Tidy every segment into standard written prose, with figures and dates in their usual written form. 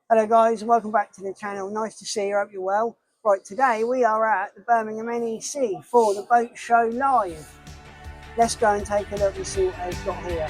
Hello guys, welcome back to the channel. Nice to see you, hope you're well. Right, today we are at the Birmingham NEC for the boat show live. Let's go and take a look and see what they've got here.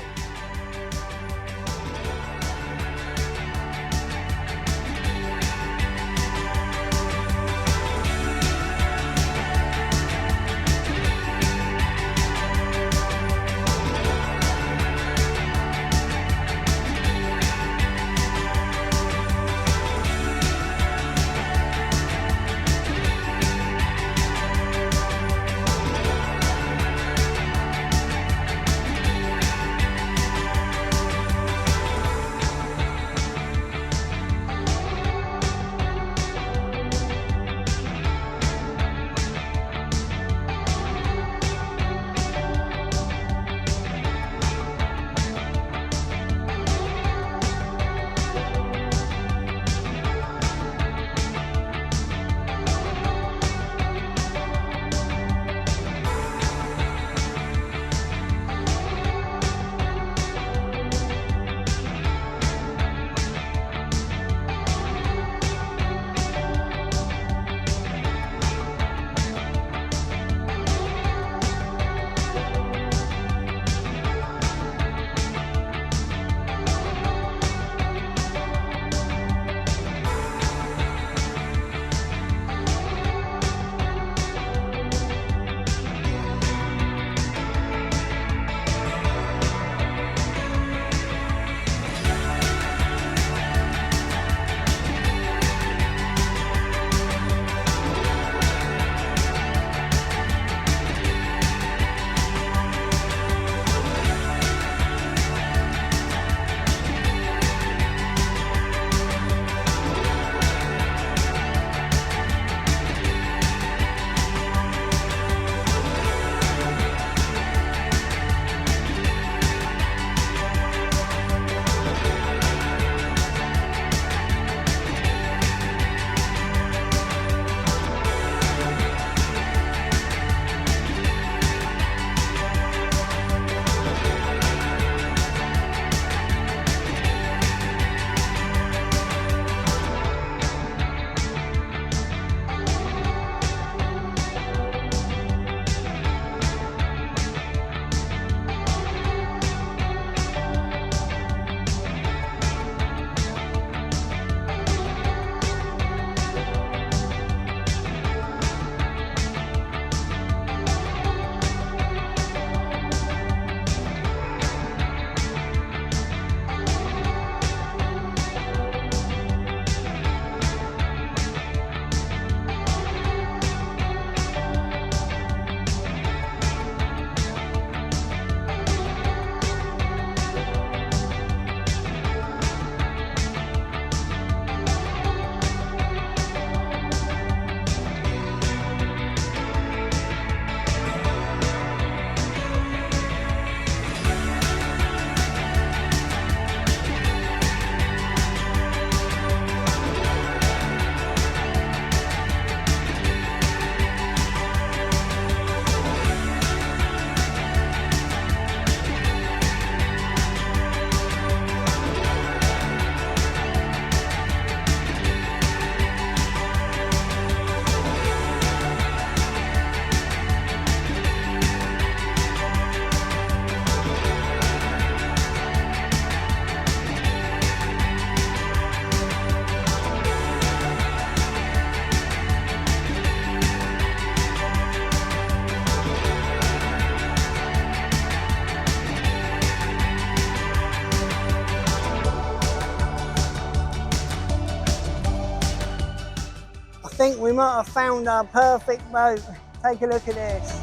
I think we might have found our perfect boat. Take a look at this.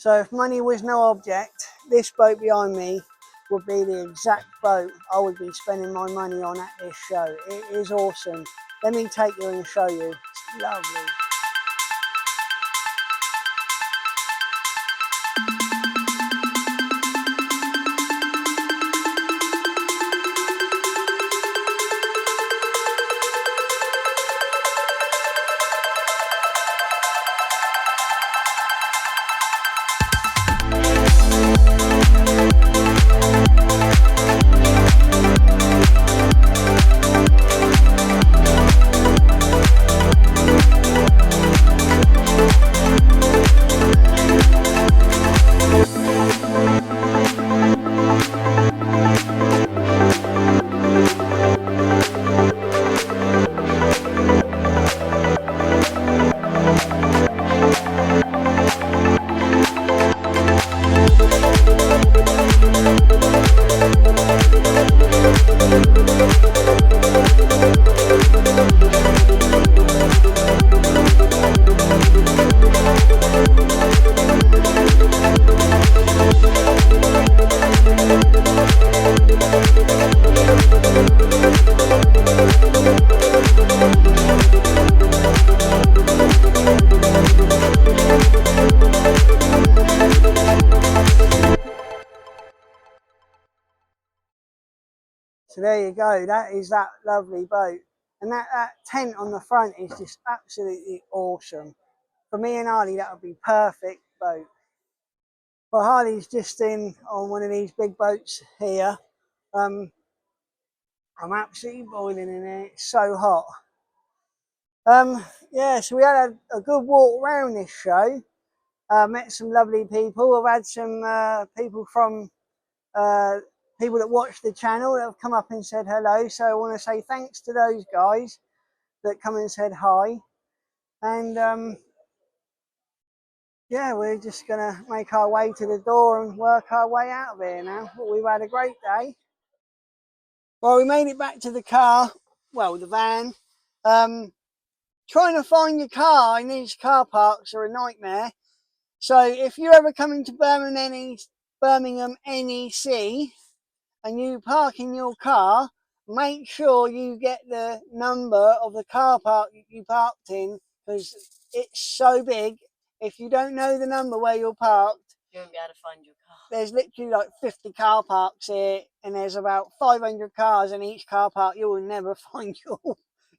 So if money was no object, this boat behind me would be the exact boat I would be spending my money on at this show. It is awesome. Let me take you and show you. It's lovely. So there you go, that is that lovely boat. And that tent on the front is just absolutely awesome. For me and Harley, that would be perfect boat. Well, Harley's just in on one of these big boats here. I'm absolutely boiling in here, it's so hot. Yeah, so we had a good walk around this show. Met some lovely people. I've had some people from people that watch the channel that have come up and said hello. So I want to say thanks to those guys that come and said hi. And yeah, we're just gonna make our way to the door and work our way out of here now. But we've had a great day. Well, we made it back to the car. Well, the van. Trying to find your car in these car parks are a nightmare. So if you ever come into Birmingham NEC and you park in your car, make sure you get the number of the car park you parked in, because it's so big. If you don't know the number where you're parked, you won't be able to find your car. There's literally like 50 car parks here, and there's about 500 cars in each car park. You will never find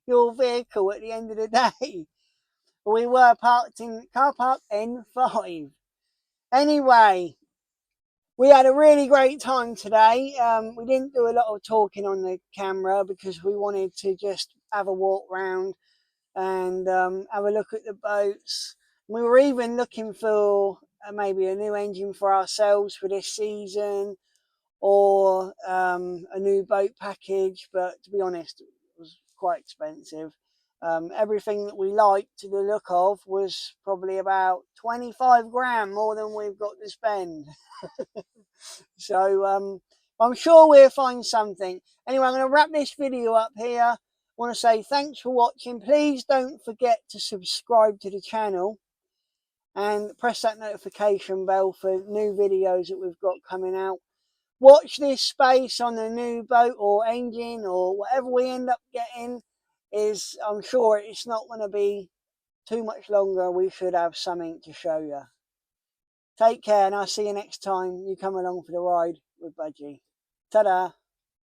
your vehicle at the end of the day. We were parked in car park N5. Anyway, we had a really great time today. We didn't do a lot of talking on the camera because we wanted to just have a walk round and have a look at the boats. We were even looking for maybe a new engine for ourselves for this season, or a new boat package, but to be honest, it was quite expensive. Everything that we liked the look of was probably about 25 grand more than we've got to spend. So I'm sure we'll find something. Anyway, I'm going to wrap this video up here. I want to say thanks for watching. Please don't forget to subscribe to the channel and press that notification bell for new videos that we've got coming out. Watch this space on the new boat or engine or whatever we end up getting. I'm sure it's not going to be too much longer. We should have something to show you. Take care, and I'll see you next time you come along for the ride with Budgie. Ta-da!